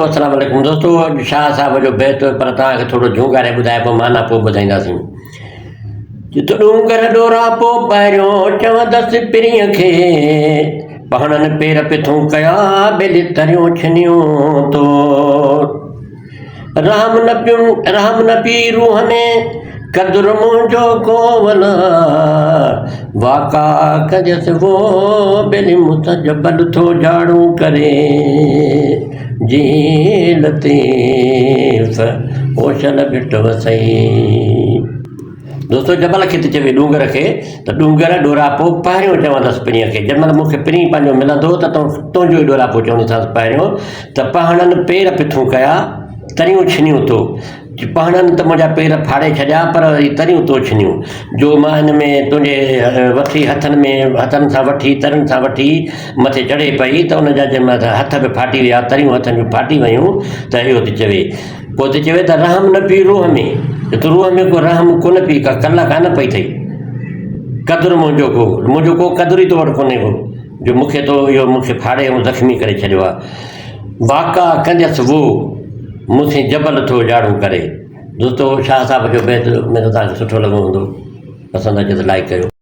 अस्सलाम वालेकुम दोस्तों, अॼु शाह साहब जो बैत पर तव्हांखे थोरो झूंगारे ॿुधाए पोइ माना पोइ ॿुधाईंदासीं। चितड़ूं कर डोरा पोइ पहिरियों चवंदसि पिरीअ खे, पहणनि पेर पिथूं कया बेली तरियूं छिनियूं तो। रहम न पी रूह में कदुर मुंहिंजो कोवल, वाका कजसि वो बेली मुस जबल थो झाड़ू करे, जी लतीफ़ ओशल भिट वसई। दोस्तों जबल खे थी चवे डूंगर खे, त डूंगर डोरापो पहिरियों चवंदसि पिणीअ खे। जंहिं महिल मूंखे पिणी पंहिंजो मिलंदो त तुंहिंजो ई डोरापो चवंदीसांसि पहिरियों, त पहणनि पेर पिथूं कया तरियूं छिनियूं तो। पहणनि त मुंहिंजा पेर फाड़े छॾिया, पर वरी तरियूं तो छिनियूं, जो मां हिन में तुंहिंजे वठी हथनि सां वठी तरियुनि सां वठी मथे चढ़े पई त उनजा जंहिं हथ बि फाटी विया, तरियूं हथनि जूं फाटी वियूं, त इहो थी चवे। पोइ थी चवे त रहम न पी रूह में, त रूह में को रहम कोन पई, का कल कान पई अथई। कदुरु मुंहिंजो को कदुरु ई तो वटि कोन्हे को, जो मूंखे तो इहो मूंखे फाड़े ऐं ज़ख़्मी करे छॾियो आहे। वाका कंजसि वो मूंखे जबल थो झाड़ू करे। दोस्तों शाह साहब जो बैत में तव्हांखे सुठो लॻो हूंदो, पसंदि अचे त लाइक कयो।